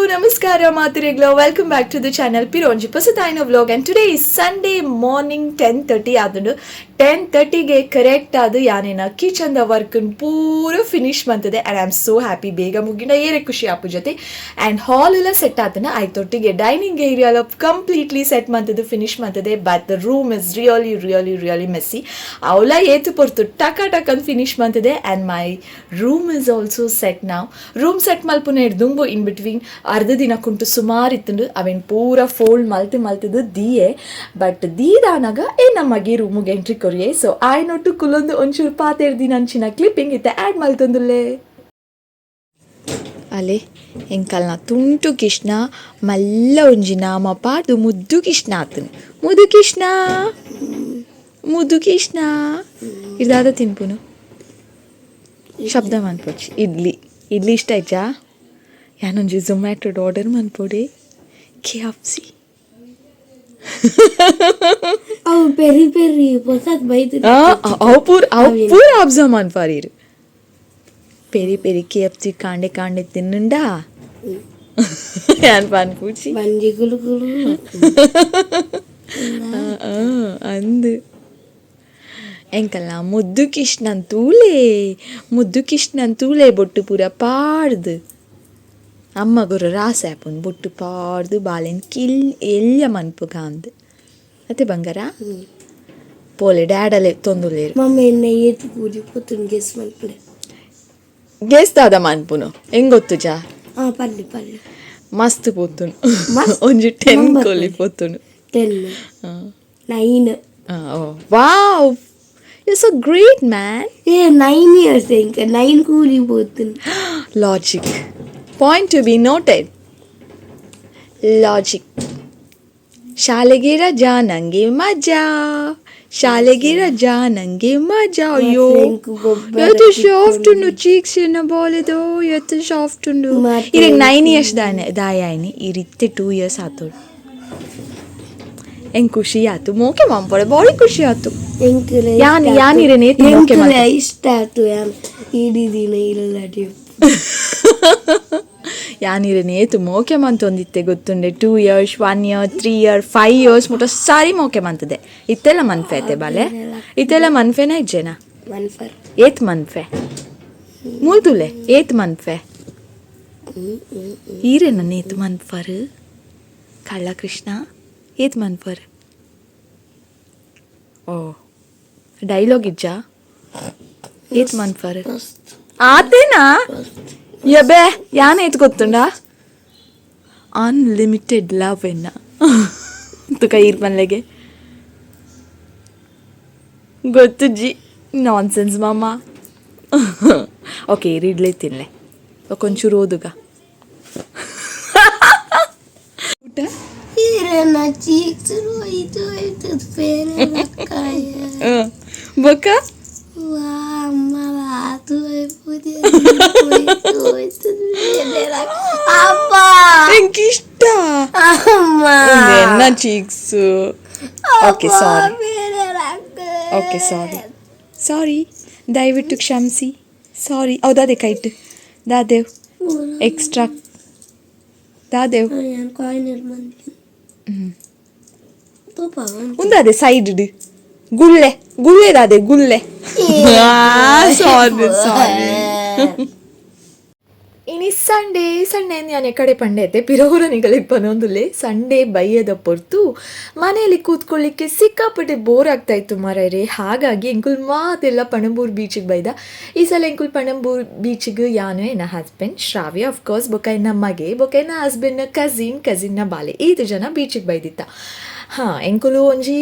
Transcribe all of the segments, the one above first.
Namaskara, mathergla. Welcome back to the channel Pira onji posa vlog, and today is Sunday morning 10:30 ಆದಂಡು 10:30ಗೆ correct ಆದ ಯಾನೇನ kitchen ದ work ಪೂರ finish ಬಂತದೆ. And I am so happy. ಬೇಗ ಮುಗಿನ ಏರೆ ಖುಷಿ ಆಪು ಜೊತೆ. ಅಂಡ್ ಹಾಲ್ ಎಲ್ಲ ಸೆಟ್ ಆತನ ಆಯ್ತೊಟ್ಟಿಗೆ ಡೈನಿಂಗ್ ಏರಿಯಾ ಎಲ್ಲ ಕಂಪ್ಲೀಟ್ಲಿ ಸೆಟ್ ಮಂತದೆ, ಫಿನಿಶ್ ಮಂತದೆ. But the room is really messy. ಅವಳ ಏತು ಪೊರ್ತು ಟಕ ಅಂತ ಫಿನಿಶ್ ಮಂತದೆ. And my room is also set ನಾವ್. ರೂಮ್ ಸೆಟ್ ಮಲ್ಪುನ ಹಿಡ್ದುಂಬು ಇನ್ ಬಿಟ್ವೀನ್ ಅರ್ಧ ದಿನ ಕುಂಟು ಸುಮಾರು ಇತ್ತಂಡು ಅವೇನು ಪೂರ ಫೋಲ್ಡ್ ಮಲ್ತಿದ್ದು ದೀಯೆ. ಬಟ್ ದೀದಾನಾಗ ನಮಗೆ ರೂಮಿಗೆ ಎಂಟ್ರಿ ಕೊರಿಯೆ. ಸೊ ಆಯ್ನೊಟ್ಟು ಕುಲೊಂದು ಒಂಚೂರು ಪಾತೆರ್ದಿ ನಂಚಿನ ಕ್ಲಿಪ್ಪಿಂಗ್ ಇತ್ತೆ ಆ್ಯಡ್ ಮಲ್ತೊಂದುಲ್ಲೆ ಅಲೆ ಎಂಕಲ್ನ ತುಂಟು ಕೃಷ್ಣ ಮಲ್ಲ ಒಂಜಿ ನಾಮ ಪಾಡು ಮುದ್ದು ಕೃಷ್ಣ ಆತನು. ಮುದ್ದು ಕೃಷ್ಣ ಇದಾದ ತಿನ್ಪುನು ಶಬ್ದ ಮನ್ಪೋಚಿ. ಇಡ್ಲಿ ಇಷ್ಟ ಆಯ್ತಾ? ಯಾನೊಂಜಿ ಝೊಮ್ಯಾಟೊಡ್ ಆರ್ಡರ್ ಮನ್ಪೊಡೆ KFC. ಅವು ಪೆರಿ ಹೊಸದ್ ಬೈದು ಅವು ಪೂರ ಅಬ್ಸರ್ವ್ ಮನ್ಪಾರೀರು. ಪೆರಿ KFC ಕಾಂಡೆ ತಿನ್ನುಂಡಾ ಯಾನ್ ಪಾನ್ಪೂಚಿ ಬಂಜಿ ಗುಲು ಅಂದು ಎಂಕಲ್ಲ ಮುದ್ದು ಕೃಷ್ಣನ್ ತೂಲೆ ಬೊಟ್ಟು ಪೂರ ಪಾಡ್ದು ಅಮ್ಮ ಗೊರ ರಾಸ ಆಪುನ್ ಬೊಟ್ಟು ಪಾಡ್ದು ಬಾಳೆನ್ ಎಲ್ಯ ಮನ್ಪುಗ ಅಂದು ಅತ್ತೆ ಬಂಗಾರ ಪೋಲೆ ಡ್ಯಾಡಲೆ ತೊಂದುಲೇರು. ಮಮ್ಮ ಎನ್ನ ಏತು ಪೂಜೆ ಪೊತ್ತುನ್ ಗೆಸ್ ಮನ್ಪುಡೆ ಗೆಸ್ ದಾದ ಮನ್ಪುನು ಹೆಂಗ್ ಗೊತ್ತು ಜಾ ಪಲ್ಲೆ ಮಸ್ತ್ ಪೊತ್ತುನು ಒಂಜಿ 10 ಕೊಲಿ ಪೊತ್ತುನು 9 wow you're so great man. 9 years enka 9 ಕೂಲಿ ಪೊತ್ತುನು. Logic. Point to be noted. Logic. ಶಾಲೆಗೆ ರಜಾ ನಂಗೆ ಮಜಾ ಅಯ್ಯೋ ಎಷ್ಟು ಸಾಫ್ಟ್ ಉಂಡು ಚೀಕ್ಸ್ ಬೋಲೆದು ಎಷ್ಟು ಸಾಫ್ಟ್ ಉಂಡು. ಈಗ 9 years ದಾಯಾಯಿನಿ ಈ ರೀತಿ 2 years ಆತು. ಹೆಂಗ್ ಖುಷಿ ಆತು ಮೋಕೆ ಮಾಂಪಡೆ ಬಾರಿ ಖುಷಿ ಆತು. ಯಾನಿರೇನೆ ಇಷ್ಟ ಆತು ಇಡೀ ದಿನ ಇಲ್ಲ ಯಾನಿರೇನೆ ಏತು ಮೋಕೆ ಮಂತೊಂದಿತ್ತೆ ಗೊತ್ತುಂಡೆ. 2 years 1 year 3 year 5 years ಮುಟ ಸಾರಿ ಮೋಕೆ ಮಂತದೆ. ಇತ್ತೆಲ್ಲ ಮನ್ಫೆ ಐತೆ ಬಾಲೆ ಇತ್ತೆಲ್ಲ ಮನ್ಫೆನ ಇಜ್ಜೆನ ಏತ್ ಮನ್ಫೆ ಮೂಲ್ದುಲೆ ಏತ್ ಮನ್ಫೆ ಈರೆ ನನ್ನ ಏತ್ ಮನ್ಫರ್ ಕಳ್ಳ ಕೃಷ್ಣ ಏತ್ ಮನ್ಫರ್. ಓ ಡೈಲಾಗ್ ಇಜ್ಜ ಏತ್ ಮನ್ಫರ್ ಆತೇನಾ ಯಬೆ ಯಾನ ಏತ್ ಗೊತ್ತುಂಡ ಅನ್ಲಿಮಿಟೆಡ್ ಲವ್ ಎನ್ನ ತುಕ ಈರ್ ಮನ್ಲೆಗೆ ಗೊತ್ತು ಜಿ ನಾನ್ ಸೆನ್ಸ್ ಮಾಮ. ಓಕೆ ಇಡ್ಲೇ ತಿನ್ಲೆ ಕೊಂಚೂರು ಓದುಗ ಊಟ ಬೊಕ್ಕ ಇಷ್ಟ ಎನ್ನ ಚೀಕ್ಸ್. ಓಕೆ ಸಾರಿ ದಯವಿಟ್ಟು ಕ್ಷಮಿಸಿ. ಸಾರಿ ಹೌದಾದೆ ಕೈಟ್ ದಾದೇವ್ ಎಕ್ಸ್ಟ್ರಾ ದಾದೇವ್ ಉಂದಾದೆ ಸೈಡ್ ಗುಳ್ಳೆ ದಾದೆ ಗುಳ್ಳೆ. ಸಾರಿ ಇನಿ ಸಂಡೇ ನಾನು ಕಡೆ ಪಂಡೆ ಪಿರೋರ ನಿಗಳಿಗೆ ಬನ್ನೊಂದುಲೆ ಸಂಡೇ ಬೈಯದ ಪೊರ್ತು ಮನೆಯಲ್ಲಿ ಕೂತ್ಕೊಳ್ಳಿಕ್ಕೆ ಸಿಕ್ಕಾಪಟ್ಟೆ ಬೋರ್ ಆಗ್ತಾ ಇತ್ತು ಮಾರಾಯ್ರೆ. ಹಾಗಾಗಿ ಎಂಕುಲ್ ಮಾತೆಲ್ಲ ಪಣಂಬೂರ್ ಬೀಚಿಗೆ ಬೈದ. ಈ ಸಲ ಎಂಕುಲ್ ಪಣಂಬೂರ್ ಬೀಚಿಗೆ ಯಾನು ಎನ್ನ ಹಸ್ಬೆಂಡ್ ಶ್ರಾವ್ಯ ಅಫ್ಕೋರ್ಸ್ ಬೊಕ್ಕ ಎನ್ನ ಮಗೆ ಬೊಕ್ಕ ಎನ್ನ ಹಸ್ಬೆಂಡ್ನ ಕಸಿನ್ನ ಬಾಲೆ 5 ಜನ ಬೀಚಿಗೆ ಬೈದಿತ್ತ. ಎಂಕುಲು ಒಂಜಿ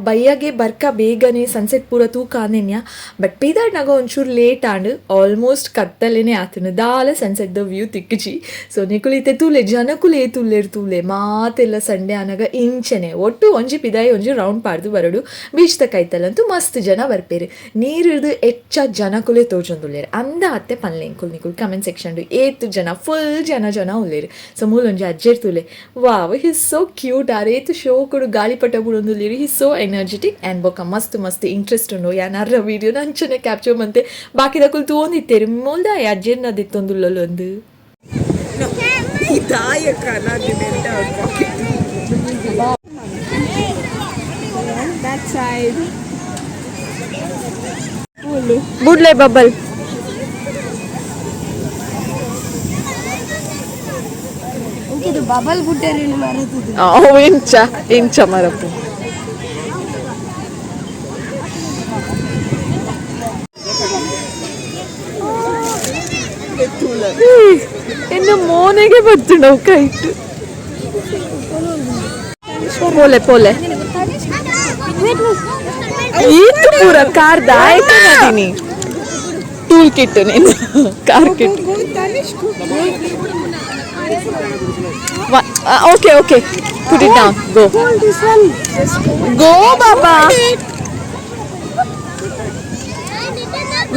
ಬೈಯಾಗೆ ಬರ್ಕ ಬೇಗನೆ ಸನ್ಸೆಟ್ ಪೂರ ತೂಕ ಆನೆನ್ಯ. ಬಟ್ ಪೀದಾಡ್ನಾಗ ಒಂಚೂರು ಲೇಟ್ ಆಂಡ್ ಆಲ್ಮೋಸ್ಟ್ ಕತ್ತಲೇನೆ ಆತನು ದಾಲ ಸನ್ಸೆಟ್ ದ ವ್ಯೂ ತಿಕ್ಕಚಿ. ಸೊ ನಿಕುಲಿತೆ ತೂಲೆ ಜನಕುಲೆ ತೂಲೆ ಮಾತೆಲ್ಲ ಸಂಡೆ ಆನಾಗ ಇಂಚೆನೆ ಒಟ್ಟು ಒಂಜಿ ಪಿದಾಯಿ ಒಂಜಿ ರೌಂಡ್ ಪಾಡ್ದು ಬರಡು ಬೀಚ್ ತಕ್ಕೈತಲ್ಲಂತೂ ಮಸ್ತ್ ಜನ ಬರ್ಪೇರು. ನೀರಿಡ್ದು ಹೆಚ್ಚ ಜನಕುಲೆ ತೋಜೊಂದುಲ್ಲೇರು ಅಂದ ಅತ್ತೆ ಪನ್ಲೆ ನಿಕುಲ್ ಕಮೆಂಟ್ ಸೆಕ್ಷನ್ ಏತು ಜನ ಫುಲ್ ಜನ ಉಲ್ಲೇರು. ಸೊ ಮೂಲೊಂಜಿ ಅಜ್ಜೆರ್ ತೂಲೆ ವಾವ್ ಹಿಸ್ ಸೋ ಕ್ಯೂಟ್ ಆರೇತು ಶೋ ಕೊಡು ಗಾಳಿಪಟ ಬಿಡೊಂದು ಲಿರಿ ಹಿ ಸೋ ಎನರ್ಜೆಟಿಕ್ ಆ್ಯಂಡ್ ಬೊಕ್ಕ ಮಸ್ತ್ ಇಂಟ್ರೆಸ್ಟ್ ಉಂಡು ಯಾನಾರ ವೀಡಿಯೋ ನಂಚನೆ ಕ್ಯಾಪ್ಚರ್ ಮಂತೆ ಬಾಕಿದ ಕುಲ್ ತೋಂದಿತ್ತೇರಿ ಮೊಲ್ದ ಅಜ್ಜೆರ್ನ ದಿತ್ತೊಂದುಲ್ಲೊಂದು Idayaka naginenta out pocket. That side. Budle bubble. Okay, the bubble butter in Marathu. Oh, Yencha marapu. ಇನ್ನು ಮೋನೆಗೆ ಬರ್ತು ನಾವು ಕೈಟ್ ಪೋಲೆ ಪೋಲೆ ಈತು ಪೂರ ಕಾರ್ ದಾಯಕ ನದಿನಿ ಟೂಲ್ ಕಿಟ್ ನೀನು car kit okay okay put it down go go ಬಾಬಾ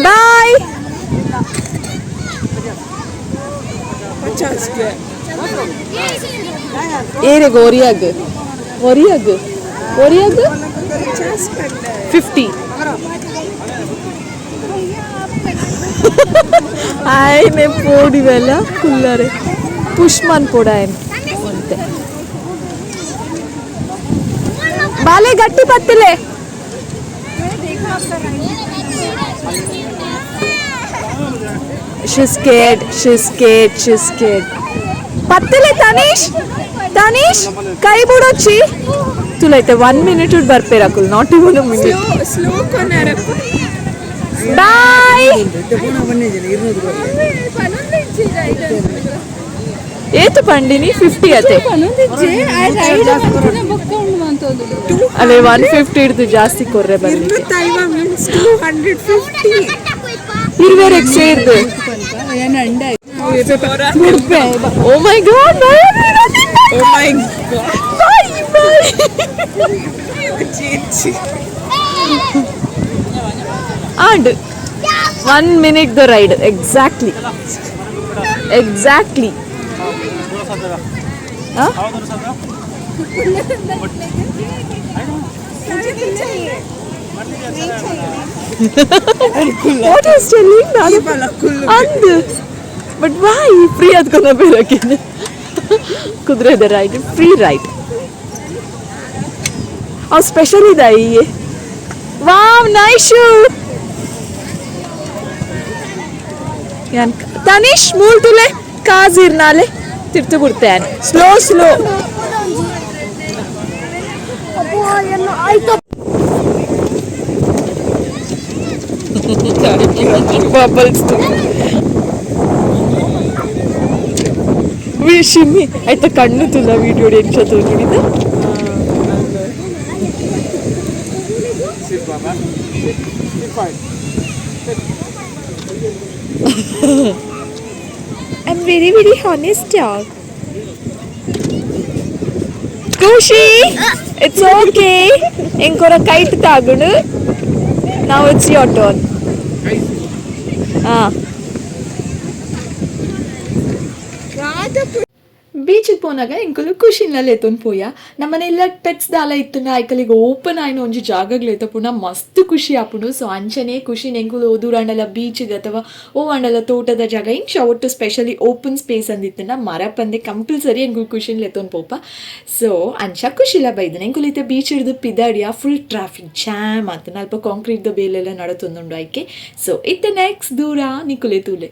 ಬಾಯ್ ಏರೆ ಗೋರಿಯಾಗ 50 ఆయనే పోడి వేళ కుల్లరే పుష్మన్ పొడ ఆయన అంతే బాలే గట్టి పత్తిలే she's scared పత్తిలే తనీష్ కై బుడొచ్చి తులైతే 1 minute ఉడ్ బర్పేరాకుల్ not even a minute Slow కొనారప్ప బాయ్ ಏತು ಪಂಡಿನಿ 50 ಅತೆ ಅಲ್ಲೇ 150 ಹಿಡಿದು ಜಾಸ್ತಿ ಕೊರ್ರೆ ಬರ್ಲಿಕ್ಕೆ ಇರುವೆರೆಗೆ ಸೇರ್ದು oh my God and 1 minute the ride exactly huh? What is telling andh but why free adkona berakine kudre the ride free ride how special ida ye wow nice shoe yan tanish mool tule kazirnale tirtu burtane slow bubbles ವಿಶಿಮಿ ಆಯ್ತಾ ಕಣ್ಣು ತುಲ video ಎಂಚ ತೋರಿದ I'm very honest dog. Kushi, it's okay. Enkora kite tagudu. Now it's your turn. ಬೀಚಿಗೆ ಪೋನಾಗ ಇಂಕಲು ಖುಷಿನಲ್ಲಿ ಎತ್ತೊಂದು ಪೋಯ ನಮ್ಮನೆಲ್ಲ pets ದಾಲ ಇತ್ತುನ ಐಕಲಿಗೆ open ಆಯ್ನ ಒಂಜಿ ಜಾಗಗ್ಲೆತ ಪುನ ಮಸ್ತ್ ಖುಷಿ ಆಪುಂಡು ಸೊ ಅಂಚನೆ ಖುಷಿ ಎಂಕುಲು ದೂರಾಂಡಲ ಬೀಚ್ಗೆ ಅಥವಾ ಓ ಅಂಡಲ ತೋಟದ ಜಾಗ ಇಂಚ ಒಟ್ಟು ಸ್ಪೆಷಲಿ ಓಪನ್ ಸ್ಪೇಸ್ ಅಂದಿತ್ತನ ಮರ ಪಂದೆ ಕಂಪಲ್ಸರಿ ಎಂಕುಲು ಖುಷಿನಲ್ಲಿ ಎತ್ತೊಂದು ಪೋಪ ಸೊ ಅಂಚ ಖುಷಿಲ ಬೈದನ ಎಂಕುಲು ಇತ್ತೆ ಬೀಚ್ ಹಿಡಿದು ಪಿದಾಡಿಯ ಫುಲ್ ಟ್ರಾಫಿಕ್ ಜಾಮ್ ಅಂತ ಅಲ್ಪ ಕಾಂಕ್ರೀಟ್ದ ಬೇಲೆಲ್ಲ ನಡತೊಂದುಂಡು ಆಯ್ಕೆ ಸೊ ಇತ್ತೆ ನೆಕ್ಸ್ಟ್ ದೂರ ನಿಕುಲೆ ತೂಲೆ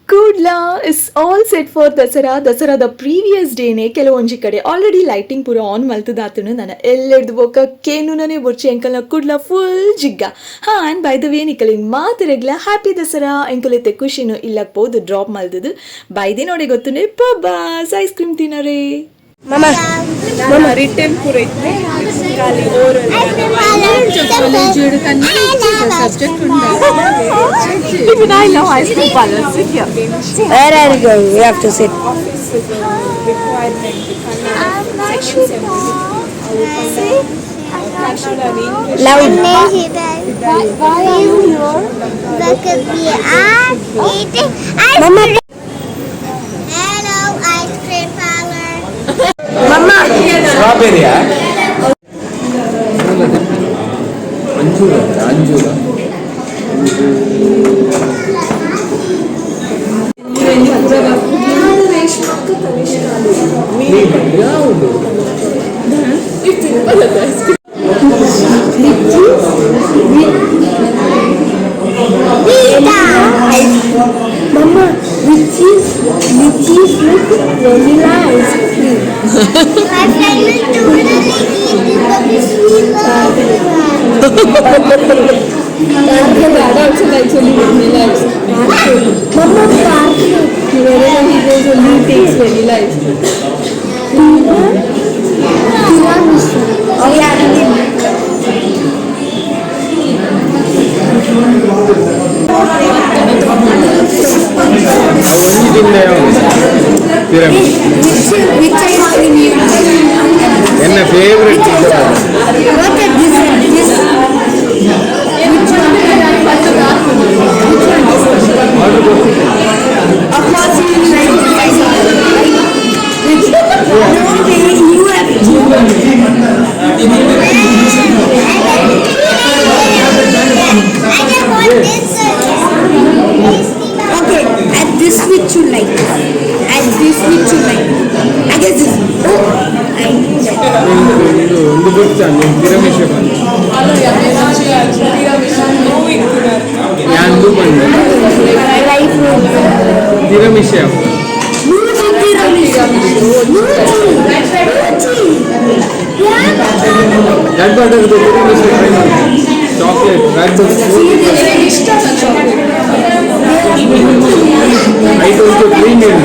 ಕೂಡ್ಲಾ ಇಸ್ ಆಲ್ ಸೆಟ್ ಫಾರ್ ದಸರಾದ ಪ್ರೀವಿಯಸ್ ಡೇನೆ ಕೆಲವೊಂಜಿ ಕಡೆ ಆಲ್ರೆಡಿ ಲೈಟಿಂಗ್ ಪೂರ ಆನ್ ಮಲ್ತದಾತನು ನಾನು ಎಲ್ಲೆಡ್ದು ಬೋಕ ಕೇನುನೇ ಬೊರ್ಚಿ ಎಂಕಲ್ನ ಕೂಡ್ಲಾ ಫುಲ್ ಜಿಗ್ಗ ಆ್ಯಂಡ್ ಬೈ ದ ವೇ ನಿಕಲಿಂಗ್ ಮಾತರೆಗ್ಲ ಹ್ಯಾಪಿ ದಸರಾ ಎಂಕುಲೈತೆ ಖುಷಿನು ಇಲ್ಲಕ್ಕೆ ಪೋದು ಡ್ರಾಪ್ ಮಲ್ತದು ಬೈದೆ ನೋಡಿ ಗೊತ್ತುಂಡೆ ಪಬ್ಬಾಸ್ ಐಸ್ ಕ್ರೀಮ್ ತಿನ್ನೋರೇ Mama written puraitte kali oral subject even I know ice cream parlor sit here Where are you going? We have to sit. requirement section 70 Loud. Why are you here? Because we are eating ice cream. Hello, ice cream parlor. Mama. Strawberry, Anjura. Mama, which is like vanilla ice cream. My friend will totally eat it, but it's sweet. Dad also likes only vanilla ice cream. Mama, Karthi. Wherever he goes, only he takes vanilla ice cream. Tiramisu. Oh yeah. Onji ತಿಂದೆಯೋ Pira. Which ice cream you like? ನನ್ನ favourite What is this? Which one? Of course you like this ice cream. No way, you have to. Okay, and this which you like, and this which you like. I guess this. Oh, I knew that. ಇದು ಒಂದು ಗೊತ್ತಾನೆ tiramisu ಬಂದು ಯಾಂದು ಬಂದು Right food. tiramisu Muji tiramisu. Muji. Yeah. that butter the tiramisu chocolate that the Ishta chocolate. I told you clean it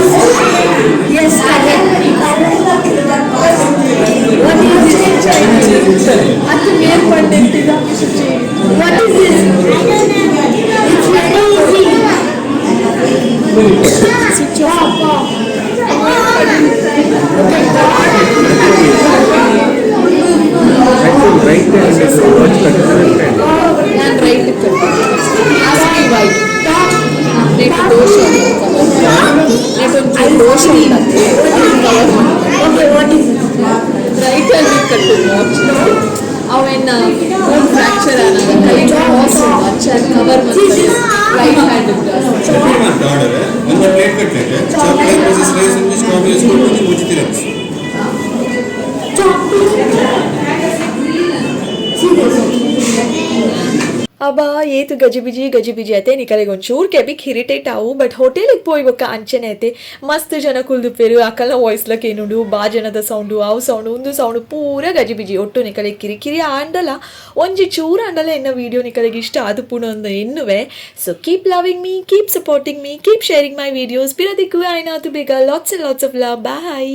Yes, correct. What is this? ಅದು ಮೇಲ್ಪಂಡಿದ್ದ What is this? It's very easy. Switch off. right hand watch ನಾನು right ಆಸ್ಕಿ why net ದೋಷ net ಒಂದು ದೋಷ Okay, what is it? Right ಅಲ್ಲಿ ಕಟ್ಟು watch ಅವನ್ನ bone fracture ಆದಾಗ ಕೈ ವಾಸ್ ವಾಚ್ ಕವರ್ ಮಾಡ್ತಾರೆ ರೈಟ್ ಹ್ಯಾಂಡ್ ಆರ್ಡರ್ ಒಂದು plate cutlet chocolate plus rice ಒಂದು ಸ್ಟ್ರಾಬೆರಿ ಸ್ಕೂಪ್ ಒಂದು ಮುಚ್ಚಿ tiramisu ಅಬ್ಬಾ ಏತು ಗಜಿಬಿಜಿ ಐತೆ ನಿಕಲಿಗೆ ಒಂಚೂರು ಕೆಬಿಕ್ ಇರಿಟೇಟ್ ಆವು ಬಟ್ ಹೋಟೆಲಿಗೆ పోయి ఒక ಅಂಚನೆ ಐತೆ ಮಸ್ತ್ ಜನ ಕುಲ್ದುಪ್ಪೇರು ಅಕ್ಕಲ ವಾಯ್ಸ್ಲಕ್ಕೆ ಏನುಂಡು ಬಾ ಜನದ ಸೌಂಡು ಅವು ಸೌಂಡು ಒಂದು ಸೌಂಡು ಪೂರ ಗಜಿಬಿಜಿ ಒಟ್ಟು ನಿಕಲಿಗೆ ಕಿರಿಕಿರಿ ಆಂಡಲ ಒಂಜಿ ಚೂರ ಆಂಡಲ ಎನ್ನ ವಿಡಿಯೋ ನಿಕಲಿಗೆ ಇಷ್ಟ ಅದು ಪುಣ ಒಂದು ಎನ್ನುವೆ so keep loving me keep supporting me keep sharing my videos ಪಿರಾ ಥಿಕ್ಕುವೆ ಆayinath bega lots and lots of love bye